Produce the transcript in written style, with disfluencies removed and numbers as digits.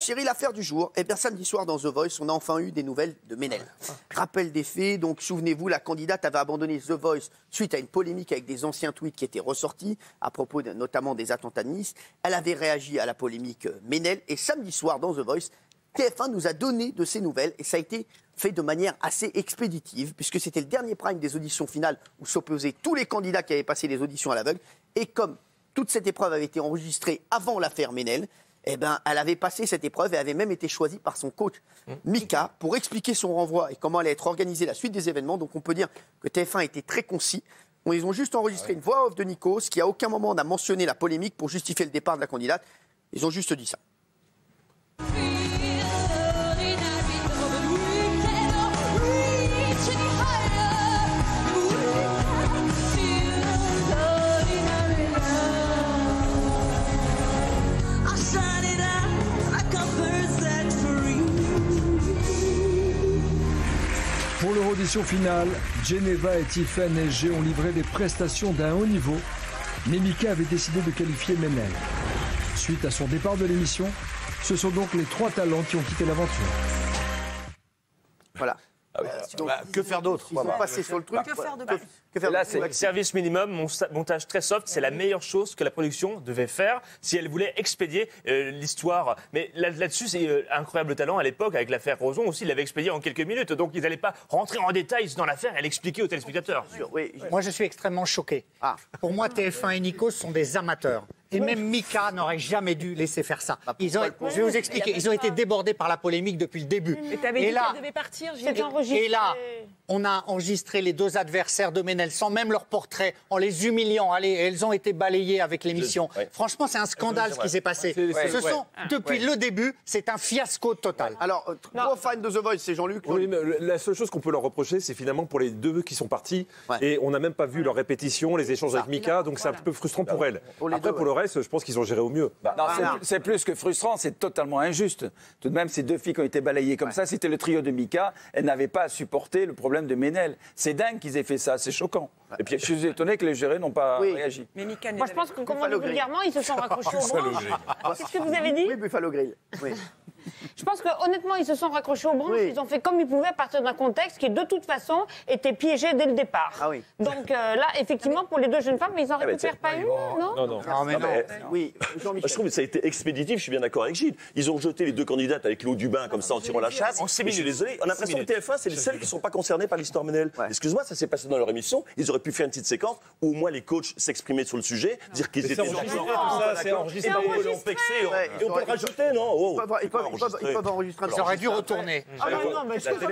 Thierry, l'affaire du jour. Eh bien, samedi soir dans The Voice, on a enfin eu des nouvelles de Ménel. Rappel des faits, donc souvenez-vous, la candidate avait abandonné The Voice suite à une polémique avec des anciens tweets qui étaient ressortis à propos notamment des attentats de Nice. Elle avait réagi à la polémique Ménel et samedi soir dans The Voice, TF1 nous a donné de ces nouvelles et ça a été fait de manière assez expéditive puisque c'était le dernier prime des auditions finales où s'opposaient tous les candidats qui avaient passé les auditions à l'aveugle. Et comme toute cette épreuve avait été enregistrée avant l'affaire Ménel, eh ben, elle avait passé cette épreuve et avait même été choisie par son coach Mika pour expliquer son renvoi et comment allait être organisée la suite des événements. Donc on peut dire que TF1 était très concis. Ils ont juste enregistré une voix off de Nikos qui à aucun moment n'a mentionné la polémique pour justifier le départ de la candidate. Ils ont juste dit ça. Pour leur audition finale, Geneva et Tiffen SG ont livré des prestations d'un haut niveau, mais Mika avait décidé de qualifier Ménel. Suite à son départ de l'émission, ce sont donc les 3 talents qui ont quitté l'aventure. Voilà. Ah oui. Que faire d'autre? Ils sont passés sur le truc. Que faire de Que faire Là, d'autre c'est service minimum, montage très soft. C'est la meilleure chose que la production devait faire si elle voulait expédier l'histoire. Mais là-dessus, c'est incroyable talent. À l'époque, avec l'affaire Roson aussi, il l'avait expédié en quelques minutes. Donc, ils n'allaient pas rentrer en détail dans l'affaire et l'expliquer aux téléspectateurs. Oui, Moi, je suis extrêmement choqué. Pour moi, TF1 et Nikos sont des amateurs. Et même Mika n'aurait jamais dû laisser faire ça. Je vais vous expliquer. Ils ont été débordés par la polémique depuis le début. Mais t'avais dit qu'elle devait partir, j'ai enregistré. Et là, on a enregistré les 2 adversaires de Ménel sans même leur portrait, en les humiliant. Allez, elles ont été balayées avec l'émission. Franchement, c'est un scandale ce qui s'est passé. Depuis le début, c'est un fiasco total. Alors, 3 fans de The Voice, c'est Jean-Luc. Oui, mais la seule chose qu'on peut leur reprocher, c'est finalement pour les 2 qui sont partis. Et on n'a même pas vu leur répétition, les échanges avec Mika, donc c'est un peu frustrant pour elles. Après, pour le reste, je pense qu'ils ont géré au mieux. Non, c'est plus que frustrant, c'est totalement injuste. Tout de même, ces 2 filles qui ont été balayées comme ça, c'était le trio de Mika, elles n'avaient pas à supporter le problème de Ménel. C'est dingue qu'ils aient fait ça, c'est choquant. Et puis, je suis étonné que les jurés n'ont pas réagi. Mais moi, je pense que, comme on dit vulgairement, ils se sont raccrochés aux branches. Qu'est-ce que vous avez dit? Oui, Buffalo Grill. Oui. Je pense que honnêtement, ils se sont raccrochés aux branches. Ils ont fait comme ils pouvaient à partir d'un contexte qui, de toute façon, était piégé dès le départ. Donc là, effectivement, pour les 2 jeunes femmes, ils n'en récupèrent pas une, non? Non. Oui, Je trouve que ça a été expéditif, je suis bien d'accord avec Gilles. Ils ont jeté les 2 candidates avec l'eau du bain, comme ça, en tirant la chasse. Je suis désolé, on a l'impression que TF1, c'est les seuls qui ne sont pas concernés par l'histoire Ménel. Excuse-moi, ça s'est passé dans leur émission. Ils auraient pu faire une petite séquence où au moins les coachs s'exprimaient sur le sujet, dire qu'ils étaient c'est enregistré. Et on peut le rajouter, non? Ils peuvent enregistrer. Ils auraient dû retourner. Ah non, mais est-ce que ça